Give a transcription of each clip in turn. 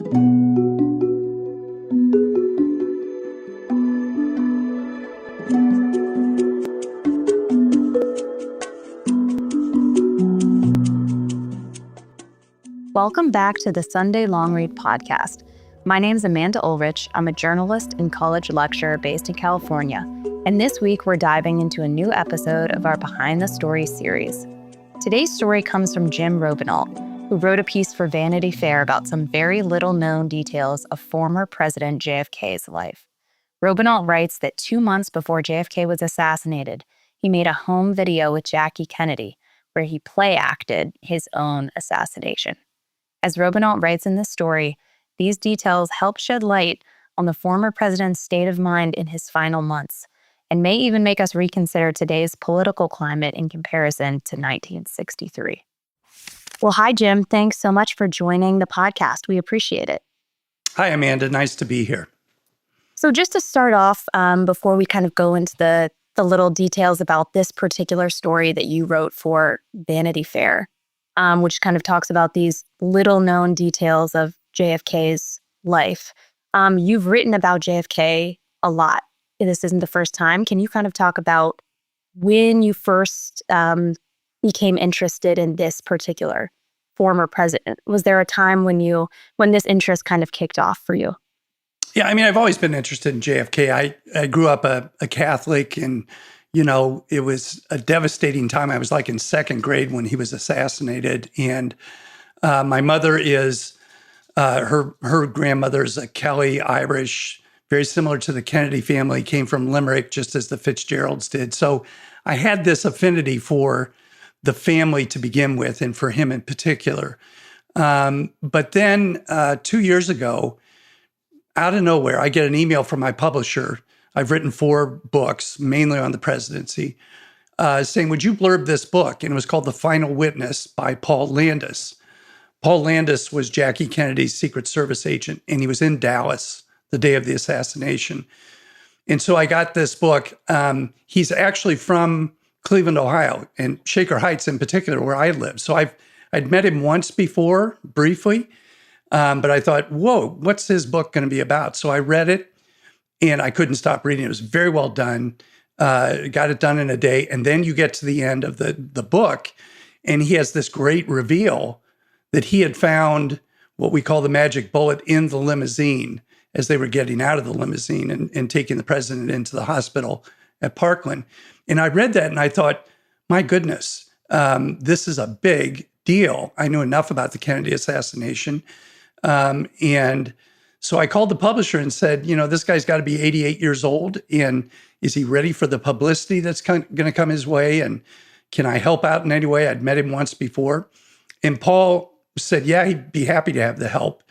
Welcome back to the Sunday Long Read podcast. My name is Amanda Ulrich. I'm a journalist and college lecturer based in California. And this week, we're diving into a new episode of our Behind the Story series. Today's story comes from Jim Robenalt, who wrote a piece for Vanity Fair about some very little-known details of former President JFK's life. Robenalt writes that 2 months before JFK was assassinated, he made a home video with Jackie Kennedy, where he play-acted his own assassination. As Robenalt writes in this story, these details help shed light on the former president's state of mind in his final months, and may even make us reconsider today's political climate in comparison to 1963. Well, hi, Jim. Thanks so much for joining the podcast. We appreciate it. Hi, Amanda. Nice to be here. So just to start off, before we kind of go into the little details about this particular story that you wrote for Vanity Fair, which kind of talks about these little-known details of JFK's life. You've written about JFK a lot. This isn't the first time. Can you kind of talk about when you first became interested in this particular former president? Was there a time when this interest kind of kicked off for you? Yeah, I mean, I've always been interested in JFK. I grew up a Catholic, and it was a devastating time. I was like in second grade when he was assassinated. And my mother is, her grandmother's a Kelly Irish, very similar to the Kennedy family, came from Limerick, just as the Fitzgeralds did. So I had this affinity for the family to begin with, and for him in particular. But then 2 years ago, out of nowhere, I get an email from my publisher. I've written 4 books, mainly on the presidency, saying, would you blurb this book? And it was called The Final Witness by Paul Landis. Paul Landis was Jackie Kennedy's Secret Service agent, and he was in Dallas the day of the assassination. And so I got this book. He's actually from Cleveland, Ohio, and Shaker Heights in particular, where I live. So I'd met him once before, briefly, but I thought, whoa, what's his book going to be about? So I read it. And I couldn't stop reading. It was very well done. Got it done in a day. And then you get to the end of the book, and he has this great reveal that he had found what we call the magic bullet in the limousine as they were getting out of the limousine and taking the president into the hospital at Parkland. And I read that and I thought, my goodness, this is a big deal. I knew enough about the Kennedy assassination. And so I called the publisher and said, this guy's got to be 88 years old. And is he ready for the publicity that's going to come his way? And can I help out in any way? I'd met him once before. And Paul said, yeah, he'd be happy to have the help.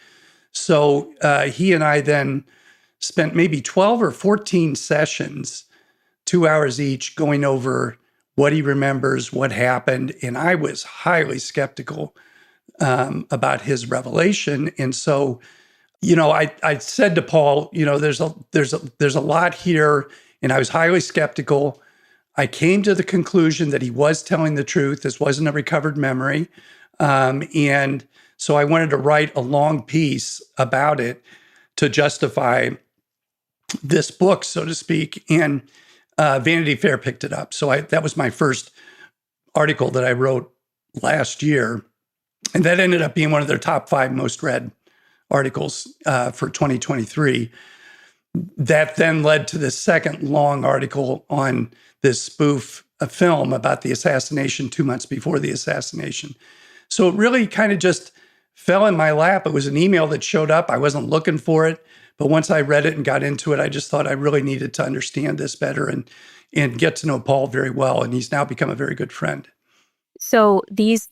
So he and I then spent maybe 12 or 14 sessions, 2 hours each, going over what he remembers, what happened. And I was highly skeptical about his revelation. And so I said to Paul, there's a lot here, and I was highly skeptical. I came to the conclusion that he was telling the truth. This wasn't a recovered memory. And so I wanted to write a long piece about it to justify this book, so to speak. And Vanity Fair picked it up. So that was my first article that I wrote last year. And that ended up being one of their top 5 most read articles for 2023. That then led to this second long article on this spoof film about the assassination 2 months before the assassination. So it really kind of just fell in my lap. It was an email that showed up. I wasn't looking for it. But once I read it and got into it, I just thought I really needed to understand this better and get to know Paul very well. And he's now become a very good friend. So these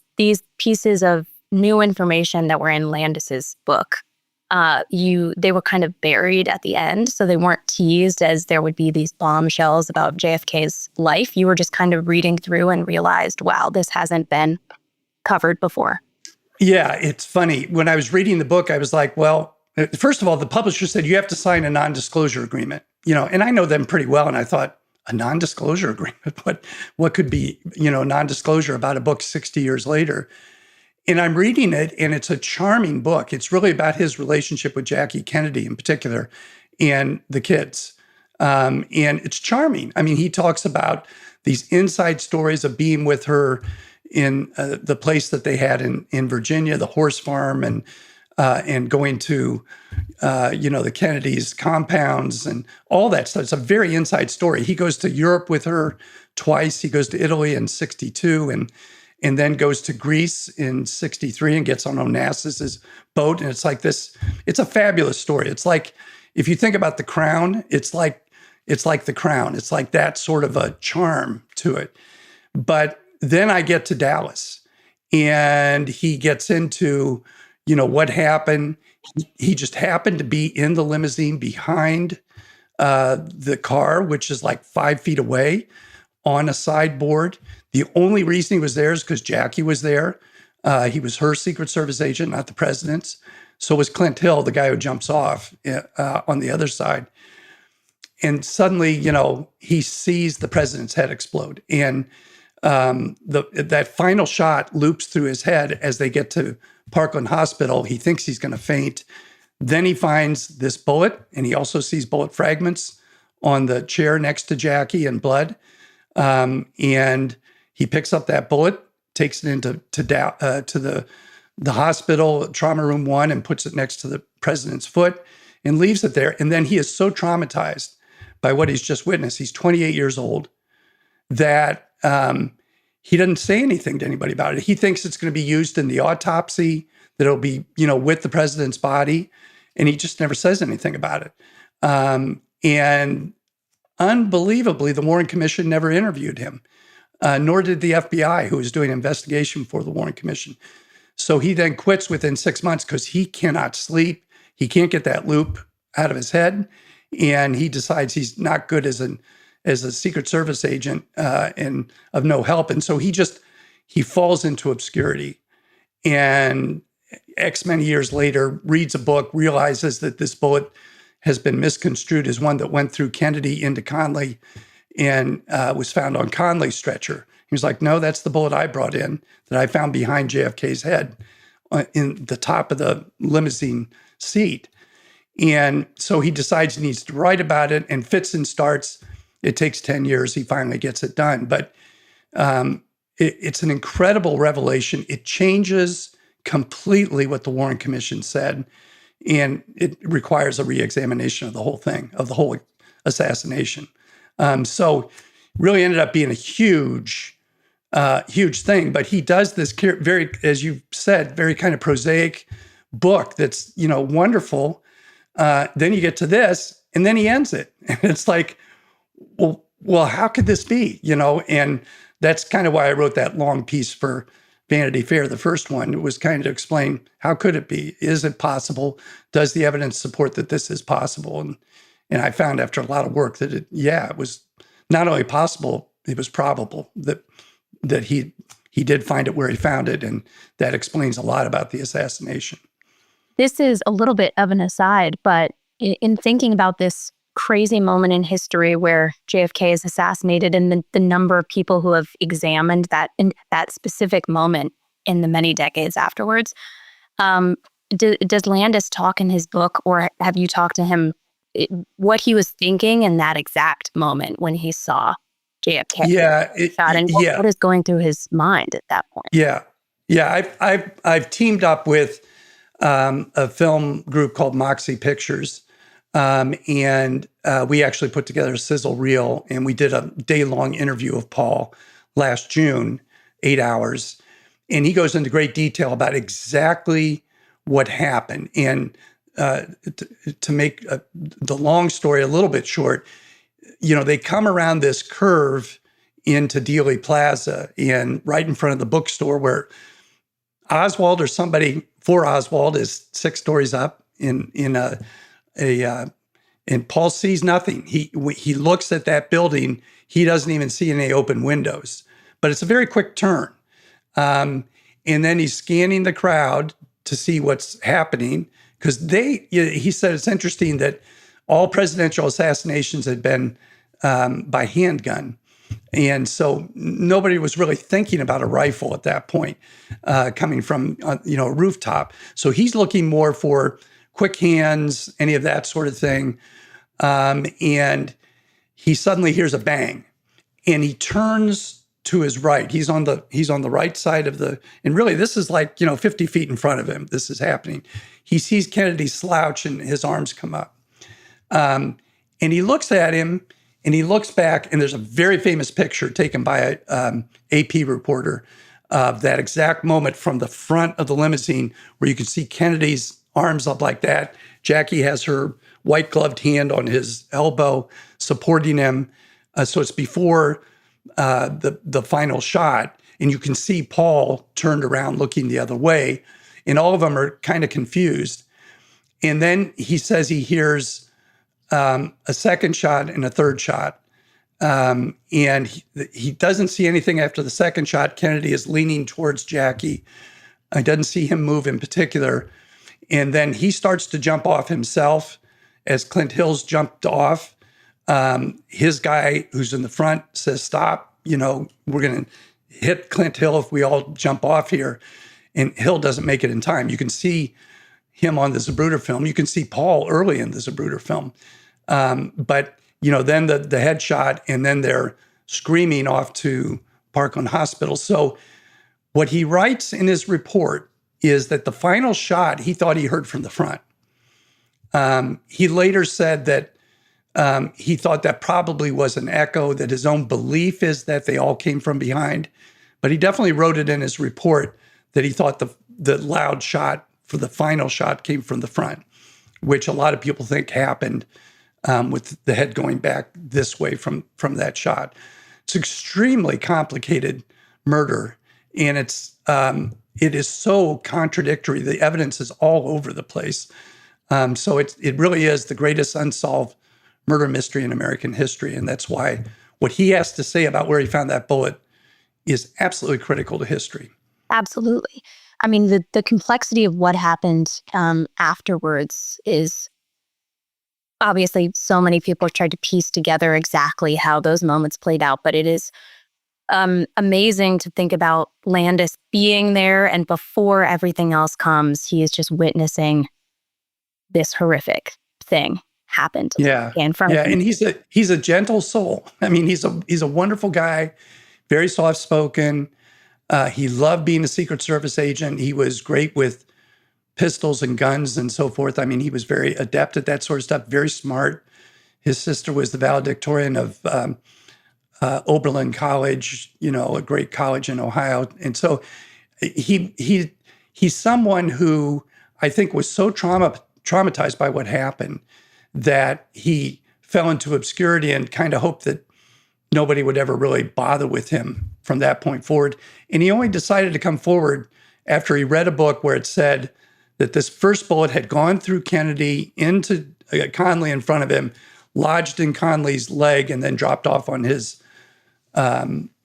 pieces of new information that were in Landis's book, they were kind of buried at the end, so they weren't teased as there would be these bombshells about JFK's life. You were just kind of reading through and realized, wow, this hasn't been covered before. Yeah, it's funny. When I was reading the book, I was like, well, first of all, the publisher said you have to sign a non-disclosure agreement, and I know them pretty well. And I thought, a non-disclosure agreement? What could be, non-disclosure about a book 60 years later? And I'm reading it, and it's a charming book. It's really about his relationship with Jackie Kennedy in particular and the kids. And it's charming. I mean, he talks about these inside stories of being with her in the place that they had in Virginia, the horse farm, and going to, the Kennedys' compounds and all that stuff. It's a very inside story. He goes to Europe with her twice. He goes to Italy in 1962 and then goes to Greece in 1963 and gets on Onassis' boat. And it's like this, it's a fabulous story. It's like, if you think about The Crown, it's like The Crown. It's like that sort of a charm to it. But then I get to Dallas, and he gets into, what happened. He just happened to be in the limousine behind the car, which is like 5 feet away on a sideboard. The only reason he was there is because Jackie was there. He was her Secret Service agent, not the president's. So was Clint Hill, the guy who jumps off on the other side. And suddenly, he sees the president's head explode. And that final shot loops through his head as they get to Parkland Hospital. He thinks he's going to faint. Then he finds this bullet, and he also sees bullet fragments on the chair next to Jackie and blood. And he picks up that bullet, takes it into the hospital, Trauma Room 1, and puts it next to the president's foot and leaves it there. And then he is so traumatized by what he's just witnessed. He's 28 years old, that he doesn't say anything to anybody about it. He thinks it's going to be used in the autopsy, that it'll be, with the president's body. And he just never says anything about it. And unbelievably, the Warren Commission never interviewed him, nor did the FBI, who was doing an investigation for the Warren Commission. So he then quits within 6 months because he cannot sleep. He can't get that loop out of his head. And he decides he's not good as a Secret Service agent and of no help. And so he falls into obscurity. And X many years later, reads a book, realizes that this bullet has been misconstrued as one that went through Kennedy into Conley and was found on Conley's stretcher. He was like, no, that's the bullet I brought in that I found behind JFK's head in the top of the limousine seat. And so he decides he needs to write about it, and fits and starts. It takes 10 years. He finally gets it done. But it's an incredible revelation. It changes completely what the Warren Commission said. And it requires a reexamination of the whole thing, of the whole assassination. So really ended up being a huge thing. But he does this very, as you said, very kind of prosaic book that's, wonderful. Then you get to this, and then he ends it. And it's like, well, how could this be? And that's kind of why I wrote that long piece for Vanity Fair, the first one. It was kind of to explain, how could it be? Is it possible? Does the evidence support that this is possible? And I found after a lot of work that it was not only possible, it was probable that he did find it where he found it. And that explains a lot about the assassination. This is a little bit of an aside, but in thinking about this crazy moment in history where JFK is assassinated, and the number of people who have examined that in that specific moment in the many decades afterwards, does Landis talk in his book, or have you talked to him, what he was thinking in that exact moment when he saw JFK shot, and what is going through his mind at that point? Yeah. I've teamed up with a film group called Moxie Pictures. And we actually put together a sizzle reel, and we did a day-long interview of Paul last June, 8 hours. And he goes into great detail about exactly what happened. And to make the long story a little bit short, they come around this curve into Dealey Plaza, and right in front of the bookstore where Oswald, or somebody for Oswald, is 6 stories up and Paul sees nothing. He looks at that building. He doesn't even see any open windows, but it's a very quick turn. And then he's scanning the crowd to see what's happening, because he said it's interesting that all presidential assassinations had been by handgun. And so nobody was really thinking about a rifle at that point, coming from a rooftop. So he's looking more for quick hands, any of that sort of thing. And he suddenly hears a bang, and he turns to his right. He's on the right side of and really this is like 50 feet in front of him. This is happening. He sees Kennedy slouch and his arms come up, and he looks at him. And he looks back, and there's a very famous picture taken by a AP reporter of that exact moment from the front of the limousine, where you can see Kennedy's arms up like that. Jackie has her white gloved hand on his elbow, supporting him. So it's before the final shot, and you can see Paul turned around looking the other way, and all of them are kind of confused. And then he says he hears a second shot and a third shot. And he doesn't see anything after the second shot. Kennedy is leaning towards Jackie. I doesn't see him move in particular. And then he starts to jump off himself as Clint Hill's jumped off. His guy who's in the front says, "Stop, we're going to hit Clint Hill if we all jump off here." And Hill doesn't make it in time. You can see him on the Zapruder film. You can see Paul early in the Zapruder film. But then the headshot, and then they're screaming off to Parkland Hospital. So what he writes in his report is that the final shot he thought he heard from the front. He later said that he thought that probably was an echo, that his own belief is that they all came from behind. But he definitely wrote it in his report that he thought the loud shot for the final shot came from the front, which a lot of people think happened with the head going back this way from that shot. It's extremely complicated murder, and it is so contradictory. The evidence is all over the place. So it really is the greatest unsolved murder mystery in American history, and that's why what he has to say about where he found that bullet is absolutely critical to history. Absolutely. I mean, the complexity of what happened afterwards is obviously so many people have tried to piece together exactly how those moments played out, but it is amazing to think about Landis being there, and before everything else comes, he is just witnessing this horrific thing happened in front of him. And he's a gentle soul. I mean, he's a wonderful guy, very soft spoken. He loved being a Secret Service agent. He was great with pistols and guns and so forth. I mean, he was very adept at that sort of stuff, very smart. His sister was the valedictorian of Oberlin College, a great college in Ohio. And so he's someone who I think was so traumatized by what happened that he fell into obscurity and kind of hoped that nobody would ever really bother with him from that point forward. And he only decided to come forward after he read a book where it said that this first bullet had gone through Kennedy into Conley in front of him, lodged in Conley's leg, and then dropped off on his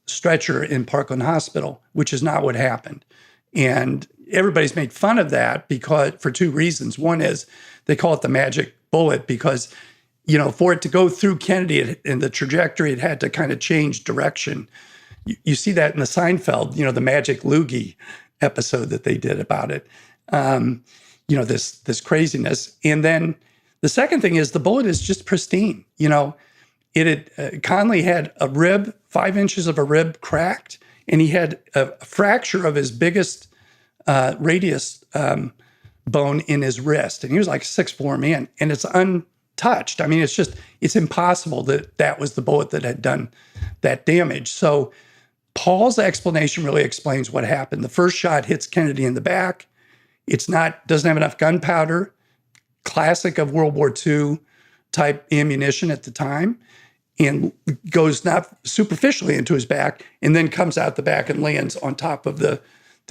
stretcher in Parkland Hospital, which is not what happened. And everybody's made fun of that for two reasons. One is they call it the magic bullet because, for it to go through Kennedy in the trajectory, it had to kind of change direction. You see that in the Seinfeld, the magic loogie episode that they did about it. This craziness. And then the second thing is the bullet is just pristine. Conley had a rib, 5 inches of a rib cracked, and he had a fracture of his biggest radius bone in his wrist. And he was like a 6'4" man, and it's untouched. I mean, it's impossible that was the bullet that had done that damage. So Paul's explanation really explains what happened. The first shot hits Kennedy in the back. Doesn't have enough gunpowder, classic of World War II type ammunition at the time, and goes not superficially into his back, and then comes out the back and lands on top of the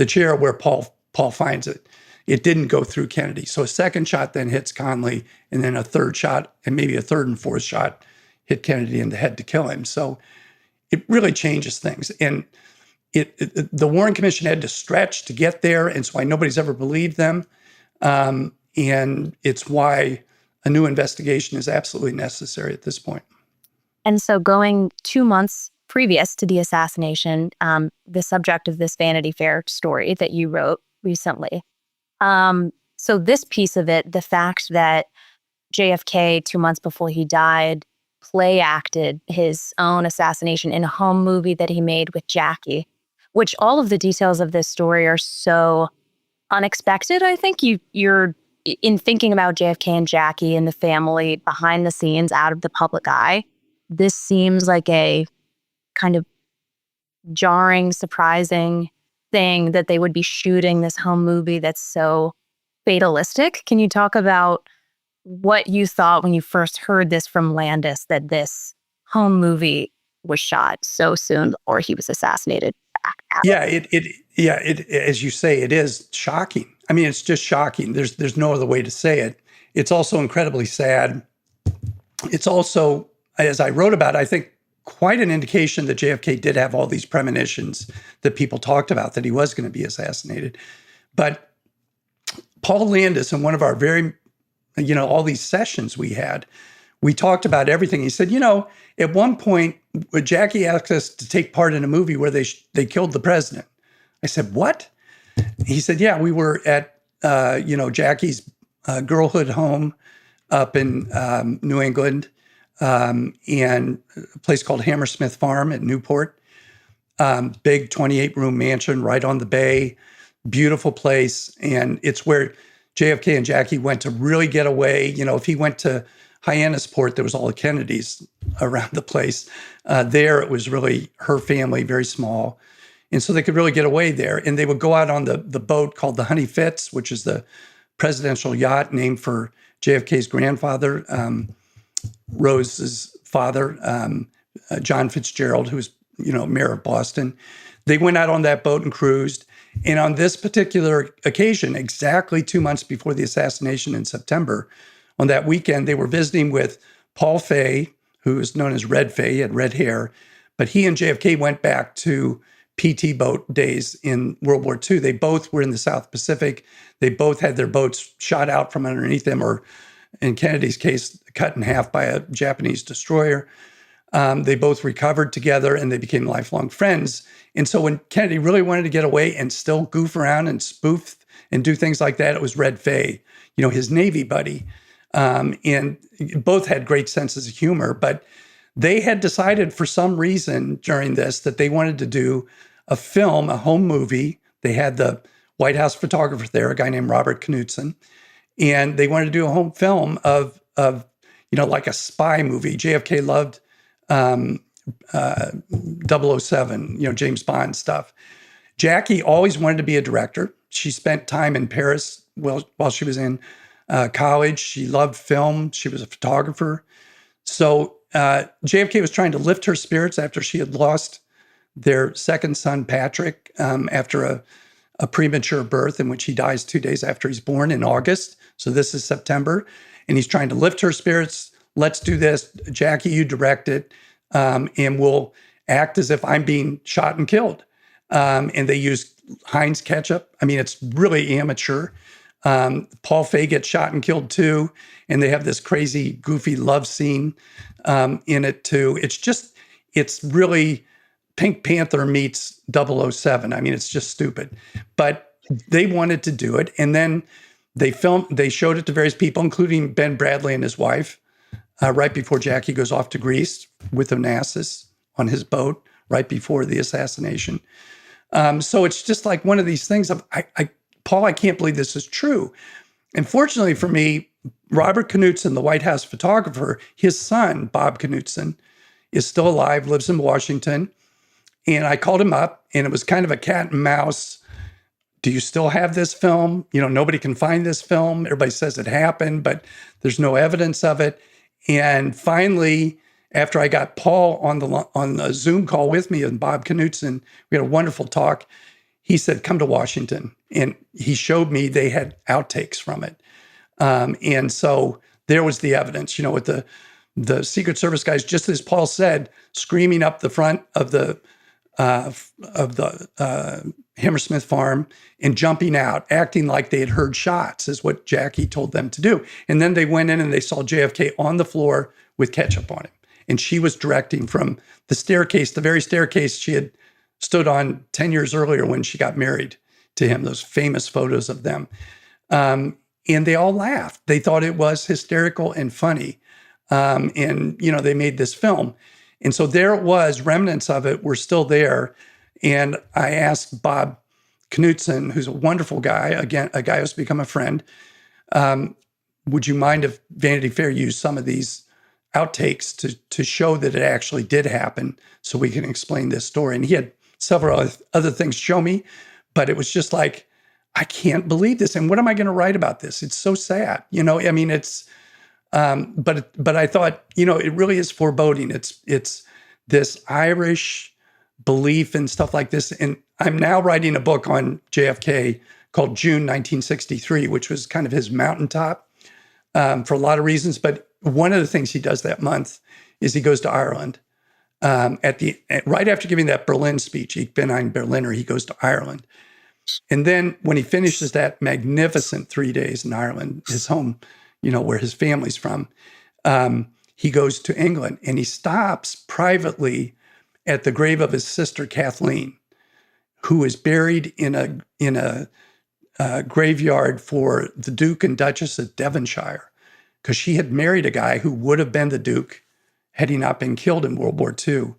chair where Paul finds it. It didn't go through Kennedy. So a second shot then hits Conley, and then a third shot, and maybe a third and fourth shot hit Kennedy in the head to kill him. So it really changes things. And the Warren Commission had to stretch to get there, and it's why nobody's ever believed them. And it's why a new investigation is absolutely necessary at this point. And so going 2 months previous to the assassination, the subject of this Vanity Fair story that you wrote recently. So this piece of it, the fact that JFK, 2 months before he died, play acted his own assassination in a home movie that he made with Jackie, which all of the details of this story are so unexpected. I think you're in thinking about JFK and Jackie and the family behind the scenes, out of the public eye. This seems like a kind of jarring, surprising thing that they would be shooting this home movie that's so fatalistic. Can you talk about what you thought when you first heard this from Landis, that this home movie was shot so soon before he was assassinated? Yeah, as you say, it is shocking. I mean, it's just shocking. There's no other way to say it. It's also incredibly sad. It's also, as I wrote about, I think quite an indication that JFK did have all these premonitions that people talked about, that he was going to be assassinated. But Paul Landis, in one of our very, all these sessions we talked about everything. He said, at one point, Jackie asked us to take part in a movie where they killed the president. I said, what? He said, yeah, we were at, Jackie's girlhood home up in New England, and a place called Hammersmith Farm at Newport. Big 28-room mansion right on the bay, beautiful place. And it's where JFK and Jackie went to really get away. If he went to Hyannisport, there was all the Kennedys around the place. There, it was really her family, very small. And so they could really get away there. And they would go out on the boat called the Honey Fitz, which is the presidential yacht named for JFK's grandfather, Rose's father, John Fitzgerald, who was, mayor of Boston. They went out on that boat and cruised. And on this particular occasion, exactly 2 months before the assassination in September, on that weekend, they were visiting with Paul Fay, who is known as Red Fay. He had red hair. But he and JFK went back to PT boat days in World War II. They both were in the South Pacific. They both had their boats shot out from underneath them, or in Kennedy's case, cut in half by a Japanese destroyer. They both recovered together, and they became lifelong friends. And so when Kennedy really wanted to get away and still goof around and spoof and do things like that, it was Red Fay, his Navy buddy. And both had great senses of humor, but they had decided for some reason during this that they wanted to do a film, a home movie. They had the White House photographer there, a guy named Robert Knudsen, and they wanted to do a home film of like a spy movie. JFK loved 007, James Bond stuff. Jackie always wanted to be a director. She spent time in Paris while she was in college. She loved film. She was a photographer. So JFK was trying to lift her spirits after she had lost their second son, Patrick, after a premature birth in which he dies 2 days after he's born in August. So this is September. And he's trying to lift her spirits. Let's do this. Jackie, you direct it, and we'll act as if I'm being shot and killed. And they use Heinz ketchup. I mean, it's really amateur. Paul Fay gets shot and killed too. And they have this crazy, goofy love scene in it too. It's really Pink Panther meets 007. I mean, it's just stupid. But they wanted to do it. And then they showed it to various people, including Ben Bradley and his wife, right before Jackie goes off to Greece with Onassis on his boat, right before the assassination. So it's just like one of these things of, Paul, I can't believe this is true. And fortunately for me, Robert Knudsen, the White House photographer, his son, Bob Knudsen, is still alive, lives in Washington. And I called him up, and it was kind of a cat and mouse. Do you still have this film? Nobody can find this film. Everybody says it happened, but there's no evidence of it. And finally, after I got Paul on the Zoom call with me and Bob Knudsen, we had a wonderful talk. He said, come to Washington. And he showed me they had outtakes from it. And so there was the evidence, with the Secret Service guys, just as Paul said, screaming up the front of the Hammersmith Farm and jumping out, acting like they had heard shots, is what Jackie told them to do. And then they went in and they saw JFK on the floor with ketchup on him. And she was directing from the staircase, the very staircase she had stood on 10 years earlier when she got married to him, those famous photos of them. And they all laughed. They thought it was hysterical and funny. And, they made this film. And so there it was, remnants of it were still there. And I asked Bob Knudsen, who's a wonderful guy, again, a guy who's become a friend, would you mind if Vanity Fair used some of these outtakes to show that it actually did happen so we can explain this story? And he had several other things to show me, but it was just like, I can't believe this. And what am I going to write about this? It's so sad. It's, but I thought, it really is foreboding. It's this Irish belief and stuff like this. And I'm now writing a book on JFK called June 1963, which was kind of his mountaintop for a lot of reasons. But one of the things he does that month is he goes to Ireland. Right after giving that Berlin speech, Ich bin ein Berliner, he goes to Ireland. And then when he finishes that magnificent 3 days in Ireland, his home, where his family's from, he goes to England and he stops privately at the grave of his sister, Kathleen, who is buried in a graveyard for the Duke and Duchess of Devonshire, because she had married a guy who would have been the Duke had he not been killed in World War II.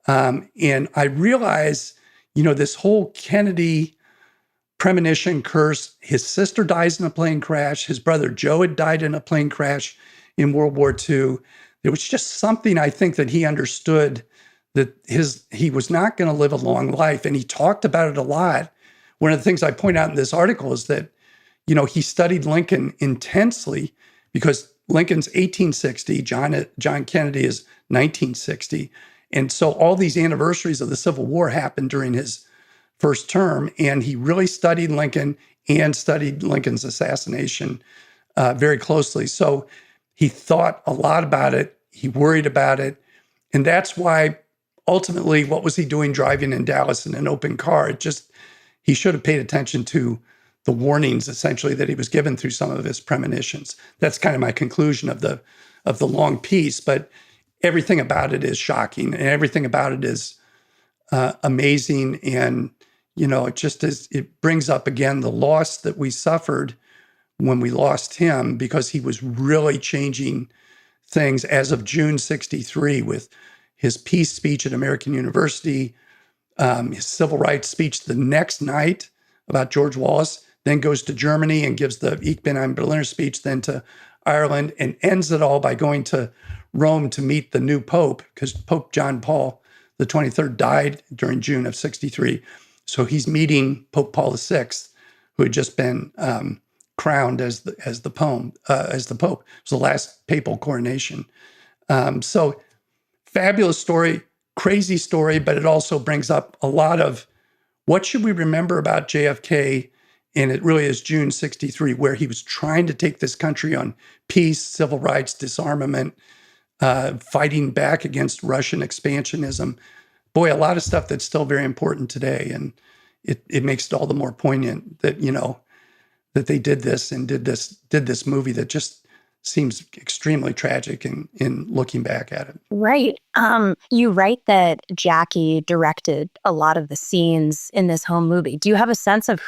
And I realize, this whole Kennedy premonition curse, his sister dies in a plane crash. His brother Joe had died in a plane crash in World War II. There was just something, I think, that he understood that he was not going to live a long life. And he talked about it a lot. One of the things I point out in this article is that, he studied Lincoln intensely because Lincoln's 1860, John Kennedy is 1960. And so all these anniversaries of the Civil War happened during his first term. And he really studied Lincoln and studied Lincoln's assassination very closely. So he thought a lot about it. He worried about it. And that's why ultimately, what was he doing driving in Dallas in an open car? He should have paid attention to the warnings, essentially, that he was given through some of his premonitions. That's kind of my conclusion of the long piece. But everything about it is shocking, and everything about it is amazing. And it brings up again the loss that we suffered when we lost him, because he was really changing things as of June 63 with his peace speech at American University, his civil rights speech the next night about George Wallace, then goes to Germany and gives the Ich bin ein Berliner speech, then to Ireland, and ends it all by going to Rome to meet the new Pope, because Pope John Paul the 23rd died during June of 63. So he's meeting Pope Paul VI, who had just been crowned as the Pope. It was the last papal coronation. So fabulous story, crazy story, but it also brings up a lot of what should we remember about JFK. And it really is June 63, where he was trying to take this country on peace, civil rights, disarmament, fighting back against Russian expansionism. Boy, a lot of stuff that's still very important today. And it makes it all the more poignant that, that they did this and did this movie that just seems extremely tragic in looking back at it. Right. You write that Jackie directed a lot of the scenes in this home movie. Do you have a sense of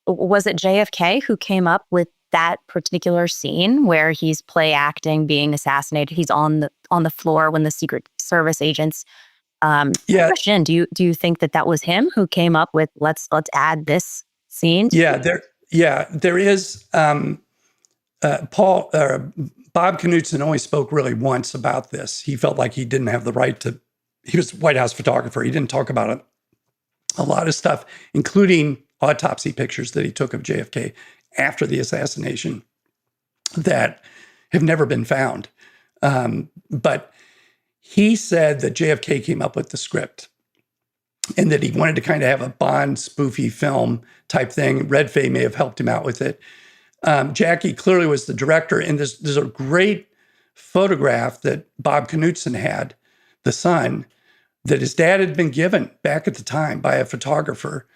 was it JFK who came up with that particular scene where he's play acting, being assassinated? He's on the floor when the Secret Service agents. Question: Do you think that was him who came up with let's add this scene? There is. Bob Knudsen only spoke really once about this. He felt like he didn't have the right to. He was a White House photographer. He didn't talk about it. A lot of stuff, including autopsy pictures that he took of JFK after the assassination, that have never been found. But he said that JFK came up with the script and that he wanted to kind of have a Bond spoofy film type thing. Red Fay may have helped him out with it. Jackie clearly was the director, and there's a great photograph that Bob Knudsen had, the son, that his dad had been given back at the time by a photographer,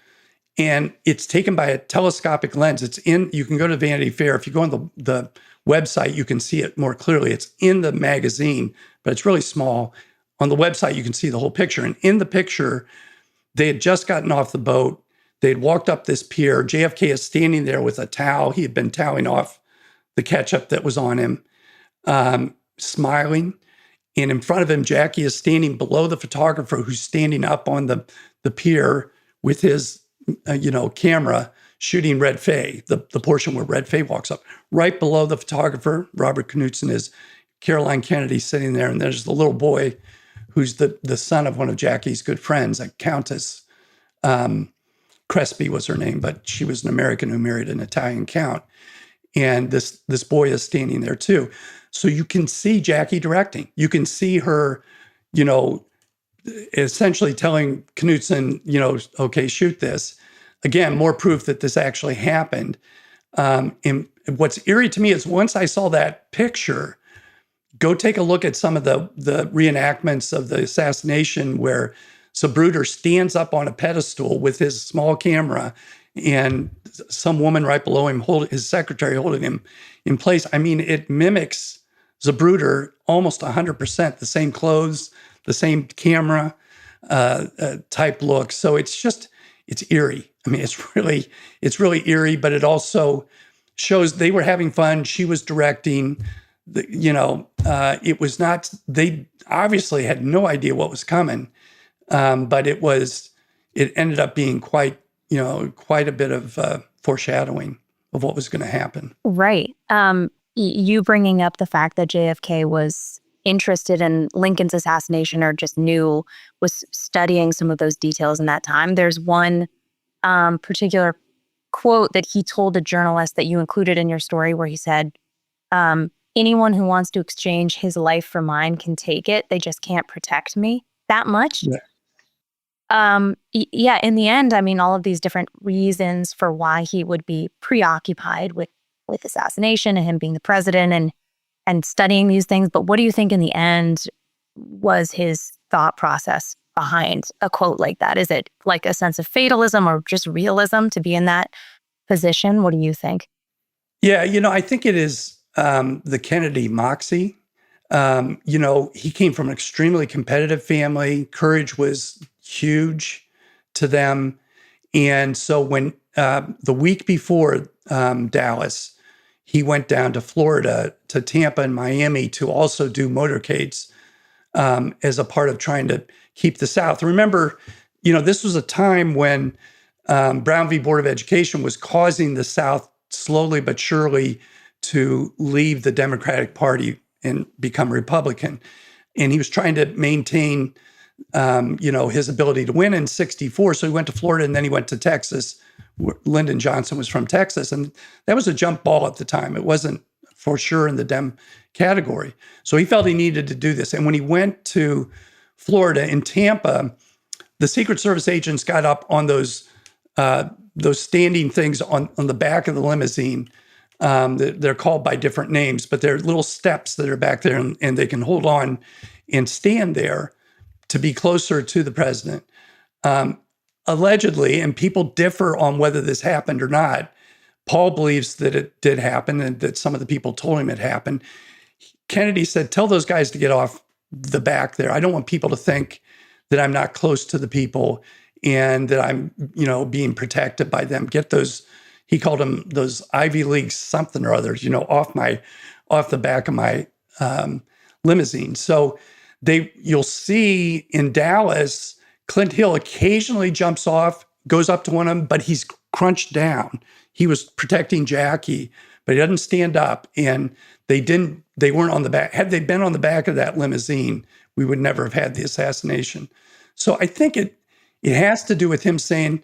and it's taken by a telescopic lens. You can go to Vanity Fair. If you go on the website, you can see it more clearly. It's in the magazine, but it's really small. On the website, you can see the whole picture. And in the picture, they had just gotten off the boat. They had walked up this pier. JFK is standing there with a towel. He had been toweling off the ketchup that was on him, smiling. And in front of him, Jackie is standing below the photographer who's standing up on the pier with his, camera shooting Red Fay, the portion where Red Fay walks up. Right below the photographer, Robert Knutson, is Caroline Kennedy sitting there. And there's the little boy who's the son of one of Jackie's good friends, a Countess Crespi was her name, but she was an American who married an Italian count. And this boy is standing there too. So you can see Jackie directing. You can see her, essentially telling Knutson, okay, shoot this. Again, more proof that this actually happened. And what's eerie to me is once I saw that picture, go take a look at some of the reenactments of the assassination where Zapruder stands up on a pedestal with his small camera and some woman right below him, his secretary holding him in place. I mean, it mimics Zapruder almost 100%, the same clothes, the same camera type look. So it's eerie. I mean, it's really eerie, but it also shows they were having fun. She was directing. It was not, they obviously had no idea what was coming, but it ended up being quite a bit of foreshadowing of what was going to happen. Right. You bringing up the fact that JFK was interested in Lincoln's assassination or just was studying some of those details in that time. There's one particular quote that he told a journalist that you included in your story where he said, anyone who wants to exchange his life for mine can take it. They just can't protect me that much. Yeah. In the end, I mean, all of these different reasons for why he would be preoccupied with assassination and him being the president and studying these things. But what do you think in the end was his thought process behind a quote like that? Is it like a sense of fatalism or just realism to be in that position? What do you think? Yeah, I think it is the Kennedy moxie. He came from an extremely competitive family. Courage was huge to them. And so when the week before Dallas, he went down to Florida, to Tampa and Miami to also do motorcades as a part of trying to keep the South. Remember, this was a time when Brown v. Board of Education was causing the South slowly but surely to leave the Democratic Party and become Republican. And he was trying to maintain, his ability to win in 1964. So he went to Florida and then he went to Texas. Lyndon Johnson was from Texas. And that was a jump ball at the time. It wasn't for sure in the Dem category. So he felt he needed to do this. And when he went to Florida in Tampa, the Secret Service agents got up on those standing things on the back of the limousine. They're called by different names, but they're little steps that are back there and they can hold on and stand there to be closer to the president. Allegedly, and people differ on whether this happened or not, Paul believes that it did happen and that some of the people told him it happened. Kennedy said, tell those guys to get off the back there. I don't want people to think that I'm not close to the people and that I'm, being protected by them. Get those, he called them those Ivy League something or others, off the back of my limousine. So you'll see in Dallas, Clint Hill occasionally jumps off, goes up to one of them, but he's crunched down. He was protecting Jackie, but he doesn't stand up. And they weren't on the back. Had they been on the back of that limousine, we would never have had the assassination. So I think it has to do with him saying,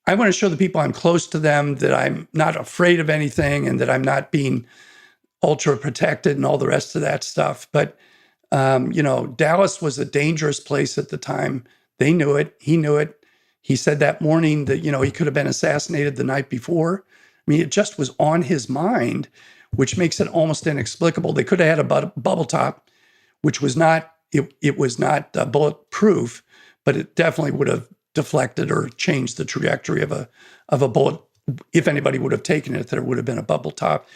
I want to show the people I'm close to them, that I'm not afraid of anything and that I'm not being ultra protected and all the rest of that stuff. But, Dallas was a dangerous place at the time. They knew it. He knew it. He said that morning that, he could have been assassinated the night before. I mean, it just was on his mind, which makes it almost inexplicable. They could have had a bubble top, which was not, it was not bulletproof, but it definitely would have deflected or changed the trajectory of a bullet. If anybody would have taken it, there would have been a bubble top.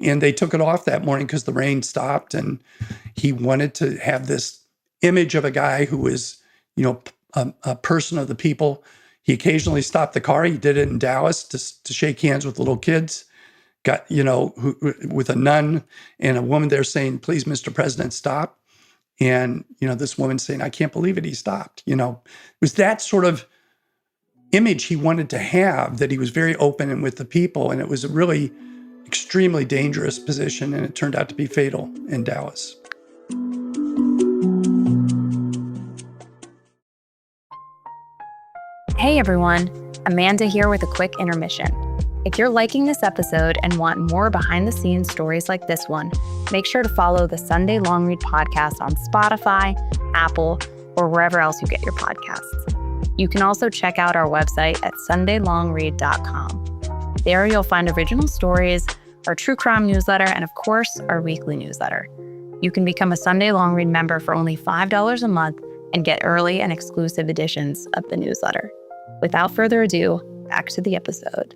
And they took it off that morning because the rain stopped, and he wanted to have this image of a guy who was, a person of the people. He occasionally stopped the car. He did it in Dallas to shake hands with little kids. Got, with a nun and a woman there saying, "Please, Mr. President, stop." And, this woman saying, "I can't believe it. He stopped." It was that sort of image he wanted to have, that he was very open and with the people. And it was a really extremely dangerous position. And it turned out to be fatal in Dallas. Hey everyone, Amanda here with a quick intermission. If you're liking this episode and want more behind the scenes stories like this one, make sure to follow the Sunday Long Read podcast on Spotify, Apple, or wherever else you get your podcasts. You can also check out our website at sundaylongread.com. There you'll find original stories, our true crime newsletter, and of course, our weekly newsletter. You can become a Sunday Long Read member for only $5 a month and get early and exclusive editions of the newsletter. Without further ado, back to the episode.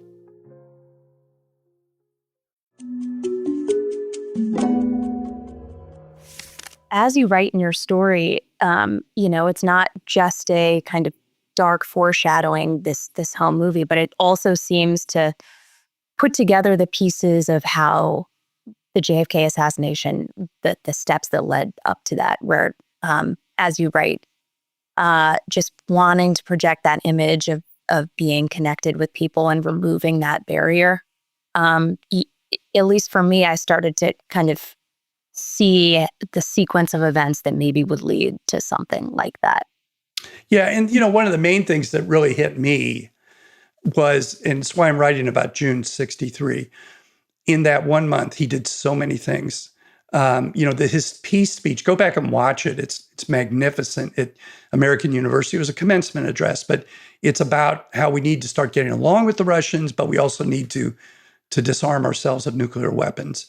As you write in your story, it's not just a kind of dark foreshadowing, this home movie, but it also seems to put together the pieces of how the JFK assassination, the steps that led up to that, where, as you write, just wanting to project that image of being connected with people and removing that barrier. At least for me, I started to kind of see the sequence of events that maybe would lead to something like that. Yeah. And, one of the main things that really hit me was, and it's why I'm writing about June 63, in that 1 month, he did so many things. His peace speech, go back and watch it. It's magnificent. At American University, it was a commencement address, but it's about how we need to start getting along with the Russians, but we also need to disarm ourselves of nuclear weapons.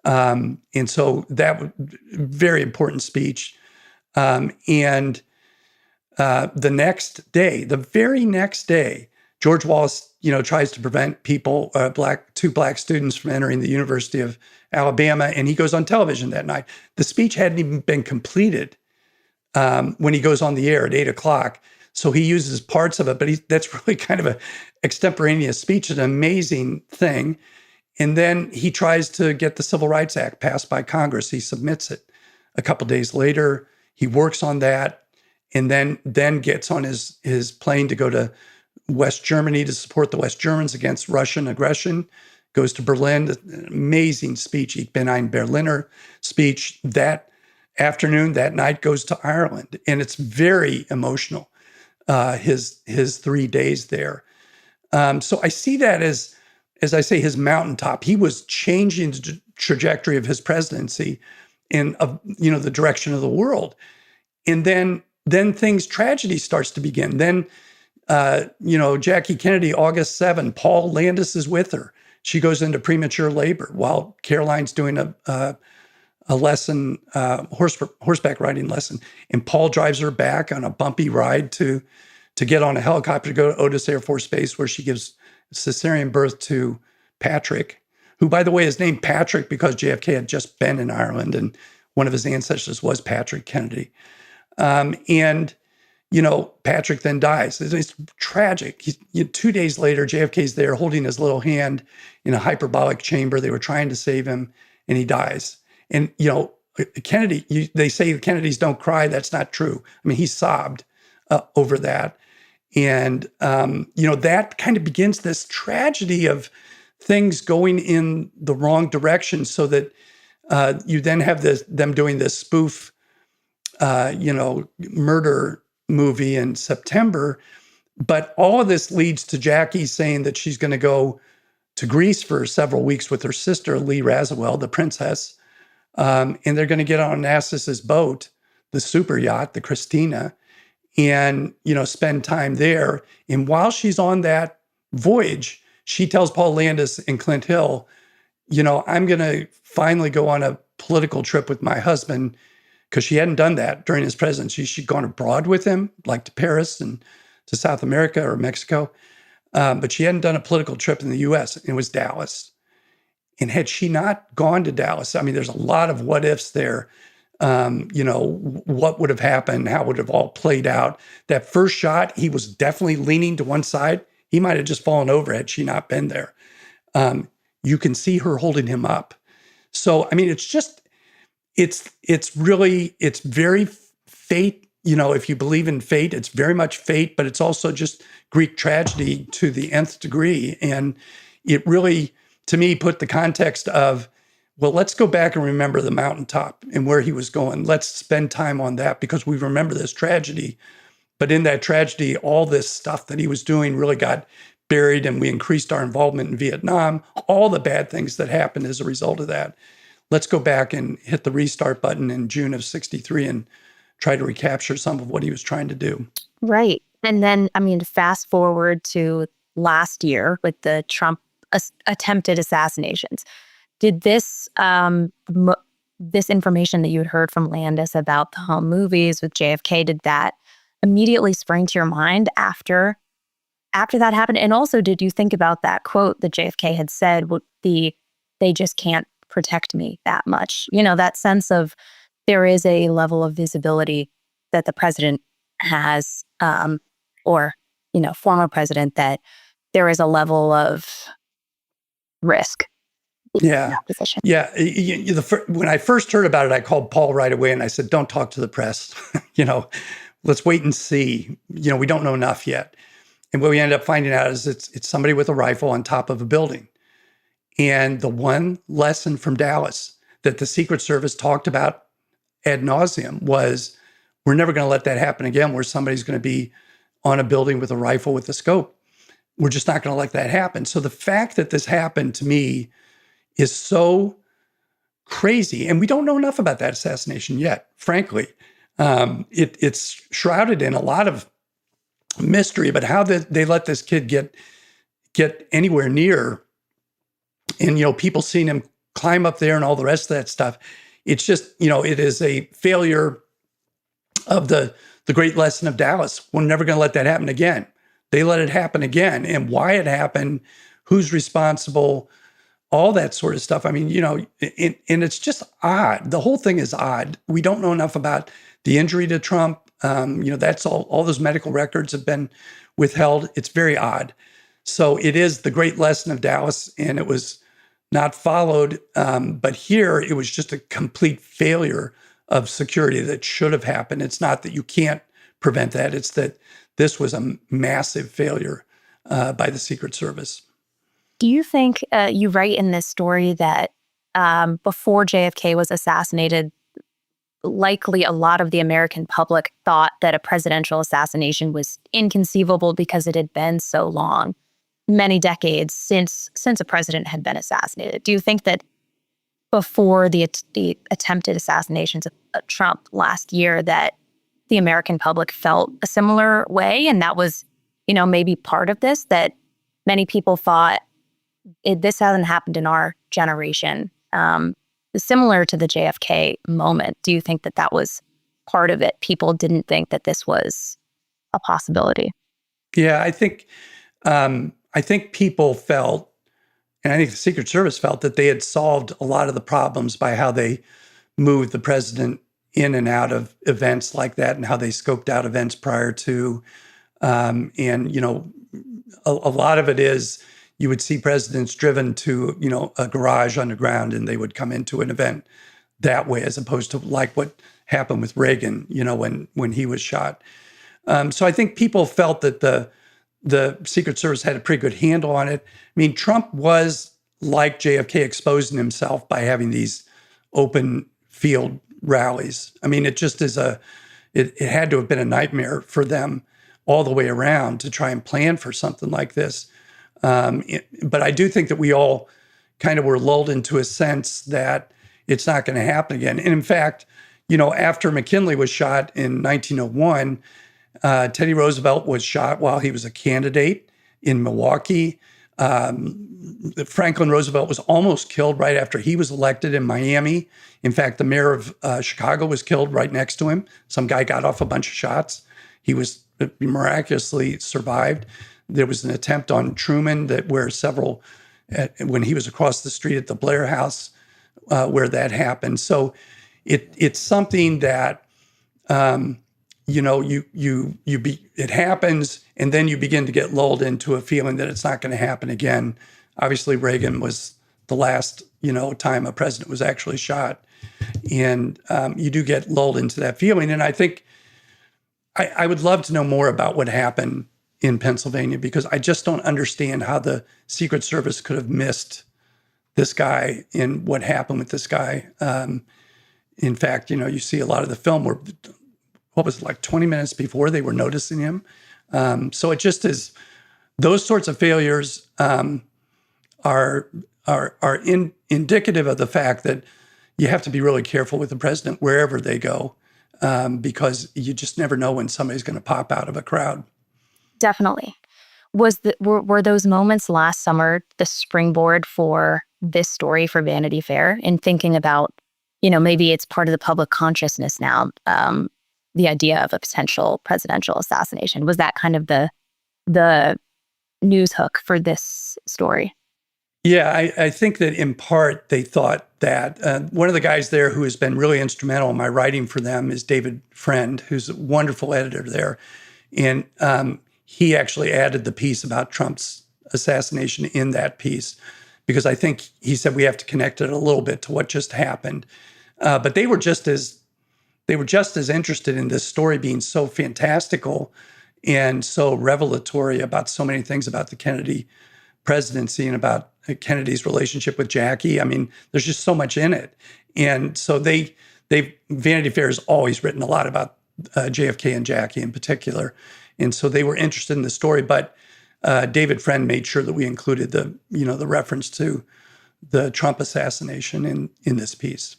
And so that was a very important speech. The very next day, George Wallace, tries to prevent people, two black students from entering the University of Alabama, and he goes on television that night. The speech hadn't even been completed when he goes on the air at 8:00. So he uses parts of it, but that's really kind of a extemporaneous speech, an amazing thing. And then he tries to get the Civil Rights Act passed by Congress. He submits it. A couple days later, he works on that, and then gets on his plane to go to West Germany to support the West Germans against Russian aggression. Goes to Berlin, an amazing speech. Ich bin ein Berliner speech. That afternoon, that night, goes to Ireland, and it's very emotional. His 3 days there. So I see that as I say, his mountaintop. He was changing the trajectory of his presidency and of the direction of the world. And then tragedy starts to begin. Then Jackie Kennedy, August 7, Paul Landis is with her. She goes into premature labor while Caroline's doing a lesson, horseback riding lesson. And Paul drives her back on a bumpy ride to get on a helicopter to go to Otis Air Force Base, where she gives cesarean birth to Patrick, who, by the way, is named Patrick because JFK had just been in Ireland, and one of his ancestors was Patrick Kennedy. Patrick then dies. It's tragic. 2 days later, JFK's there holding his little hand in a hyperbolic chamber. They were trying to save him, and he dies. And, Kennedy, they say the Kennedys don't cry. That's not true. I mean, he sobbed over that. And, that kind of begins this tragedy of things going in the wrong direction, so that you then have them doing this spoof, murder movie in September. But all of this leads to Jackie saying that she's going to go to Greece for several weeks with her sister, Lee Radziwill, the princess. And they're going to get on Nassis's boat, the super yacht, the Christina, and, spend time there. And while she's on that voyage, she tells Paul Landis and Clint Hill, I'm going to finally go on a political trip with my husband, because she hadn't done that during his presidency. She'd gone abroad with him, like to Paris and to South America or Mexico. But she hadn't done a political trip in the U.S. It was Dallas. And had she not gone to Dallas, I mean, there's a lot of what ifs there. What would have happened? How would it have all played out? That first shot, he was definitely leaning to one side. He might have just fallen over had she not been there. You can see her holding him up. So, I mean, it's very fate. If you believe in fate, it's very much fate, but it's also just Greek tragedy to the nth degree. And it really, to me, put the context of, well, let's go back and remember the mountaintop and where he was going. Let's spend time on that because we remember this tragedy. But in that tragedy, all this stuff that he was doing really got buried, and we increased our involvement in Vietnam, all the bad things that happened as a result of that. Let's go back and hit the restart button in June of 63 and try to recapture some of what he was trying to do. Right. And then, I mean, fast forward to last year with the Trump attempted assassinations. Did this this information that you had heard from Landis about the home movies with JFK, did that immediately spring to your mind after that happened? And also, did you think about that quote that JFK had said, they just can't protect me that much? That sense of there is a level of visibility that the president has, or, former president, that there is a level of risk. Yeah. Yeah. When I first heard about it, I called Paul right away and I said, don't talk to the press. Let's wait and see. We don't know enough yet. And what we ended up finding out is it's somebody with a rifle on top of a building. And the one lesson from Dallas that the Secret Service talked about ad nauseum was, we're never going to let that happen again, where somebody's going to be on a building with a rifle with a scope. We're just not going to let that happen. So the fact that this happened, to me, is so crazy. And we don't know enough about that assassination yet, frankly. It's shrouded in a lot of mystery, but how they let this kid get anywhere near, and people seeing him climb up there and all the rest of that stuff. It's just, it is a failure of the great lesson of Dallas. We're never going to let that happen again. They let it happen again. And why it happened, who's responsible, all that sort of stuff. I mean, and it's just odd. The whole thing is odd. We don't know enough about the injury to Trump. That's all those medical records have been withheld. It's very odd. So it is the great lesson of Dallas, and it was not followed. But here, it was just a complete failure of security that should have happened. It's not that you can't prevent that. It's that this was a massive failure by the Secret Service. Do you think, you write in this story that before JFK was assassinated, likely a lot of the American public thought that a presidential assassination was inconceivable because it had been so long, many decades since a president had been assassinated? Do you think that before the attempted assassinations of Trump last year, that the American public felt a similar way, and that was, maybe part of this, that many people thought this hasn't happened in our generation? Similar to the JFK moment, do you think that was part of it? People didn't think that this was a possibility. Yeah, I think people felt, and I think the Secret Service felt, that they had solved a lot of the problems by how they moved the president in and out of events like that, and how they scoped out events prior to. A lot of it is, you would see presidents driven to, a garage underground, and they would come into an event that way, as opposed to like what happened with Reagan, when he was shot. So I think people felt that the Secret Service had a pretty good handle on it. I mean, Trump was, like JFK, exposing himself by having these open field rallies. I mean, it just is it had to have been a nightmare for them all the way around to try and plan for something like this. But I do think that we all kind of were lulled into a sense that it's not going to happen again. And in fact, after McKinley was shot in 1901, Teddy Roosevelt was shot while he was a candidate in Milwaukee. Franklin Roosevelt was almost killed right after he was elected in Miami. In fact, the mayor of Chicago was killed right next to him. Some guy got off a bunch of shots. He was miraculously survived. There was an attempt on Truman where several when he was across the street at the Blair House where that happened. So it's something that it happens, and then you begin to get lulled into a feeling that it's not going to happen again. Obviously, Reagan was the last time a president was actually shot, and you do get lulled into that feeling. And I think I would love to know more about what happened in Pennsylvania, because I just don't understand how the Secret Service could have missed this guy and what happened with this guy. In fact, you see a lot of the film where, what was it, like 20 minutes before they were noticing him. So it just is, those sorts of failures are indicative of the fact that you have to be really careful with the president wherever they go, because you just never know when somebody's going to pop out of a crowd. Definitely. Were those moments last summer the springboard for this story for Vanity Fair, in thinking about, maybe it's part of the public consciousness now, the idea of a potential presidential assassination? Was that kind of the news hook for this story? Yeah, I think that in part they thought that one of the guys there who has been really instrumental in my writing for them is David Friend, who's a wonderful editor there. And he actually added the piece about Trump's assassination in that piece, because I think he said we have to connect it a little bit to what just happened. But they were just as interested in this story being so fantastical and so revelatory about so many things about the Kennedy presidency and about Kennedy's relationship with Jackie. I mean, there's just so much in it. And so Vanity Fair has always written a lot about JFK and Jackie in particular. And so they were interested in the story, but David Friend made sure that we included the reference to the Trump assassination in this piece.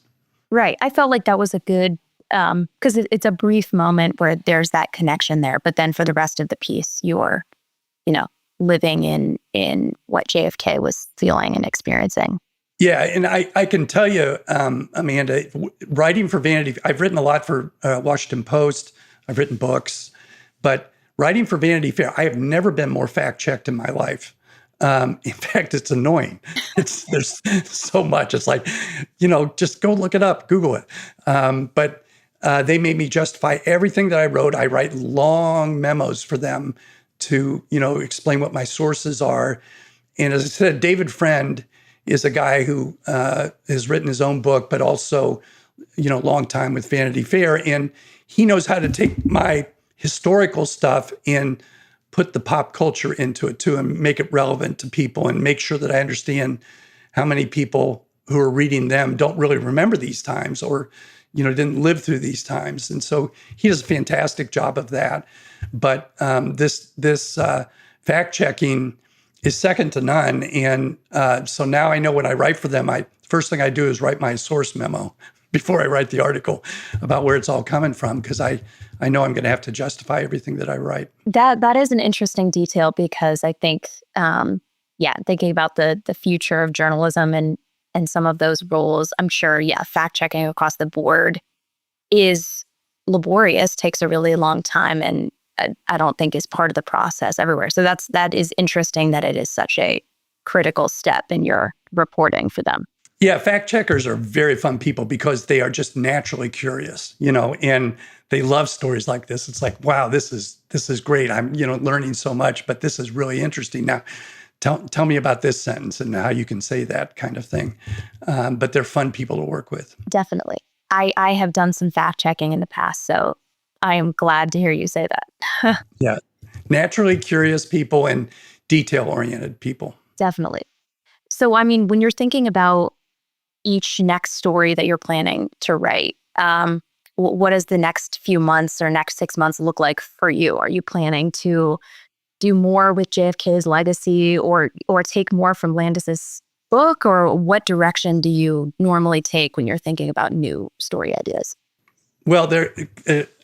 Right. I felt like that was a good, because it's a brief moment where there's that connection there, but then for the rest of the piece, you're, living in what JFK was feeling and experiencing. Yeah, and I can tell you, Amanda, writing for Vanity, I've written a lot for Washington Post, I've written books, but writing for Vanity Fair, I have never been more fact-checked in my life. In fact, it's annoying. There's so much. It's like, just go look it up, Google it. But they made me justify everything that I wrote. I write long memos for them to, explain what my sources are. And as I said, David Friend is a guy who has written his own book, but also, long time with Vanity Fair. And he knows how to take my historical stuff and put the pop culture into it too, and make it relevant to people, and make sure that I understand how many people who are reading them don't really remember these times, or, didn't live through these times. And so he does a fantastic job of that. But this fact checking is second to none. And so now I know when I write for them, first thing I do is write my source memo before I write the article about where it's all coming from, because I know I'm going to have to justify everything that I write. That is an interesting detail, because I think, thinking about the future of journalism and some of those roles, I'm sure, fact checking across the board is laborious, takes a really long time, and I don't think is part of the process everywhere. So that is interesting that it is such a critical step in your reporting for them. Yeah, fact checkers are very fun people, because they are just naturally curious, and they love stories like this. It's like, wow, this is great. I'm, learning so much, but this is really interesting. Now, tell me about this sentence and how you can say that kind of thing. But they're fun people to work with. Definitely. I have done some fact checking in the past, so I am glad to hear you say that. Yeah, naturally curious people and detail-oriented people. Definitely. So, I mean, when you're thinking about each next story that you're planning to write, what does the next few months or next 6 months look like for you? Are you planning to do more with JFK's legacy, or take more from Landis's book, or what direction do you normally take when you're thinking about new story ideas? Well,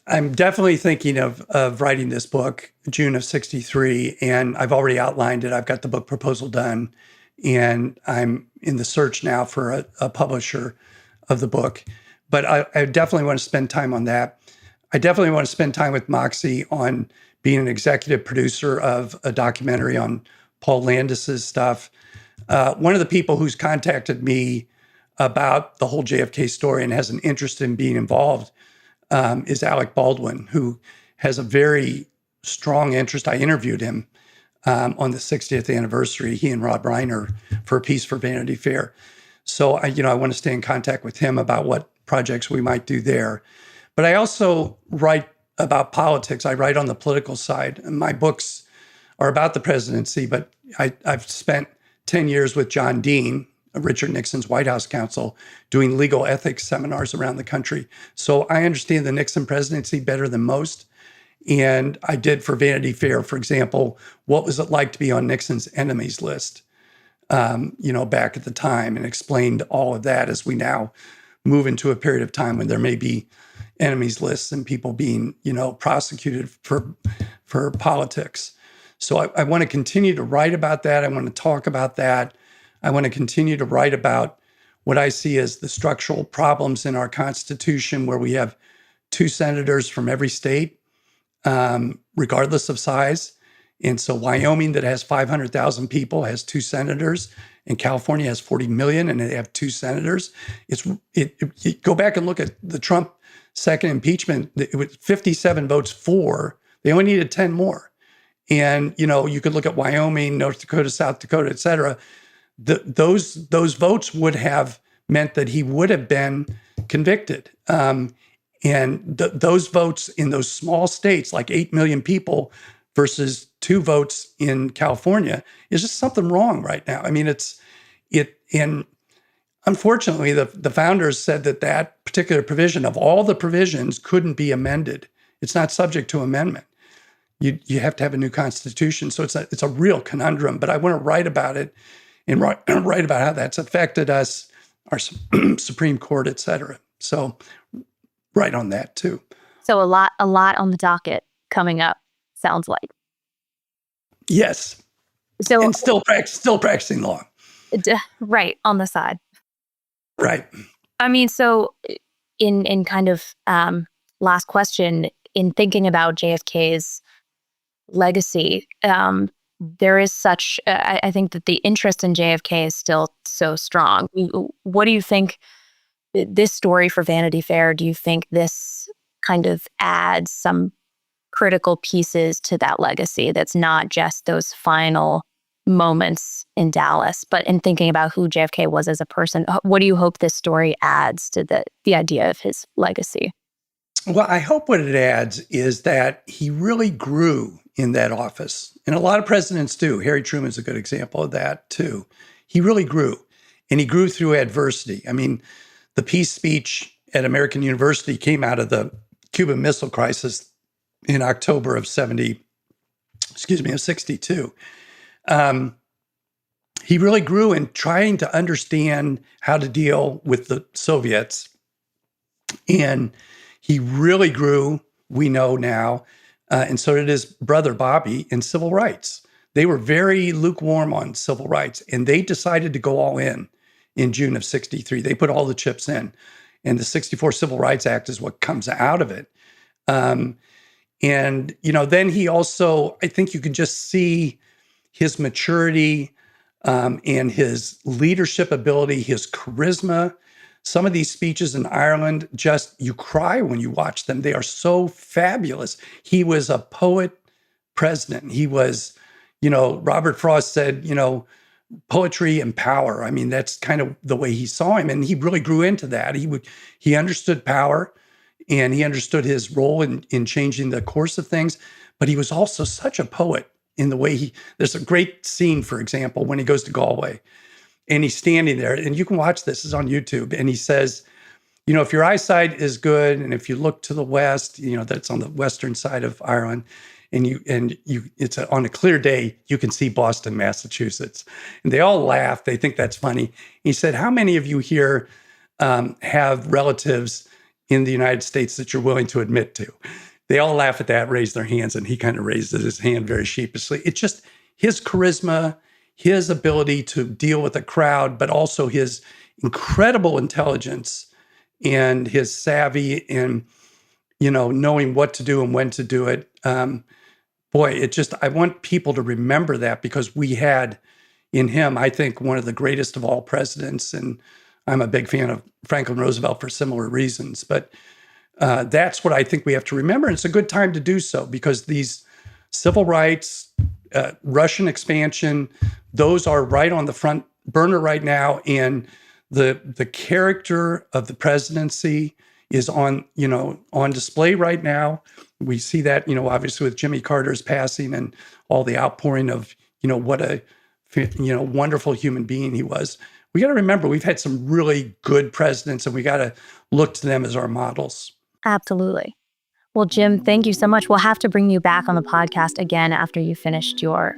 I'm definitely thinking of writing this book, June of '63, and I've already outlined it. I've got the book proposal done, and I'm in the search now for a publisher of the book. But I definitely want to spend time on that. I definitely want to spend time with Moxie on being an executive producer of a documentary on Paul Landis's stuff. One of the people who's contacted me about the whole JFK story and has an interest in being involved is Alec Baldwin, who has a very strong interest. I interviewed him on the 60th anniversary, he and Rob Reiner, for a piece for Vanity Fair. So I want to stay in contact with him about what projects we might do there. But I also write about politics. I write on the political side. And my books are about the presidency, but I've spent 10 years with John Dean, Richard Nixon's White House counsel, doing legal ethics seminars around the country. So I understand the Nixon presidency better than most. And I did for Vanity Fair, for example, what was it like to be on Nixon's enemies list, back at the time, and explained all of that as we now move into a period of time when there may be enemies lists and people being, prosecuted for politics. So I want to continue to write about that. I want to talk about that. I want to continue to write about what I see as the structural problems in our Constitution, where we have 2 senators from every state, regardless of size. And so Wyoming, that has 500,000 people, has 2 senators, and California has 40 million, and they have 2 senators. Go back and look at the Trump second impeachment. It was 57 votes for. They only needed 10 more. And, you could look at Wyoming, North Dakota, South Dakota, et cetera. Those votes would have meant that he would have been convicted. Those votes in those small states, like 8 million people versus 2 votes in California, is just something wrong right now. I mean, and unfortunately, the founders said that particular provision of all the provisions couldn't be amended. It's not subject to amendment. You have to have a new constitution. So it's a real conundrum, but I want to write about it and write about how that's affected us, our Supreme Court, et cetera. So write on that too. So a lot on the docket coming up, sounds like. Yes. So and still practicing law. Right, on the side. Right. I mean, so in kind of last question, in thinking about JFK's legacy, there is such, I think that the interest in JFK is still so strong. What do you think, this story for Vanity Fair, do you think this kind of adds some critical pieces to that legacy that's not just those final moments in Dallas, but in thinking about who JFK was as a person? What do you hope this story adds to the idea of his legacy? Well, I hope what it adds is that he really grew in that office. And a lot of presidents do. Harry Truman's a good example of that, too. He really grew. And he grew through adversity. I mean, the peace speech at American University came out of the Cuban Missile Crisis in October of 62. He really grew in trying to understand how to deal with the Soviets. And he really grew, we know now, and so did his brother Bobby, in civil rights. They were very lukewarm on civil rights, and they decided to go all in June of 63. They put all the chips in, and the 64 Civil Rights Act is what comes out of it. And, then he also, I think you can just see his maturity and his leadership ability, his charisma. Some of these speeches in Ireland, you cry when you watch them. They are so fabulous. He was a poet president. He was, Robert Frost said, poetry and power. I mean, that's kind of the way he saw him. And he really grew into that. He understood power, and he understood his role in changing the course of things. But he was also such a poet in the way there's a great scene, for example, when he goes to Galway. And he's standing there, and you can watch this, it's on YouTube. And he says, if your eyesight is good, and if you look to the west, that's on the western side of Ireland, and it's on a clear day, you can see Boston, Massachusetts. And they all laugh. They think that's funny. He said, how many of you here have relatives in the United States that you're willing to admit to? They all laugh at that, raise their hands, and he kind of raises his hand very sheepishly. It's just his charisma, his ability to deal with a crowd, but also his incredible intelligence and his savvy and, knowing what to do and when to do it. I want people to remember that, because we had, in him, I think one of the greatest of all presidents. And I'm a big fan of Franklin Roosevelt for similar reasons. But that's what I think we have to remember. And it's a good time to do so because these civil rights, Russian expansion, those are right on the front burner right now. And the character of the presidency is on display right now. We see that, obviously with Jimmy Carter's passing and all the outpouring of, what a, wonderful human being he was. We got to remember we've had some really good presidents and we got to look to them as our models. Absolutely. Well, Jim, thank you so much. We'll have to bring you back on the podcast again after you finish your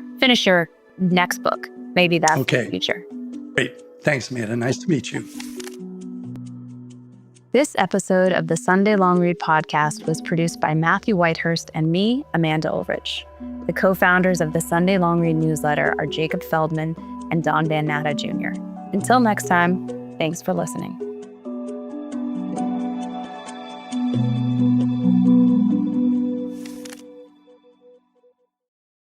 next book. Maybe that's in the future. Great. Thanks, Amanda. Nice to meet you. This episode of the Sunday Long Read podcast was produced by Matthew Whitehurst and me, Amanda Ulrich. The co-founders of the Sunday Long Read newsletter are Jacob Feldman and Don Van Natta Jr. Until next time, thanks for listening.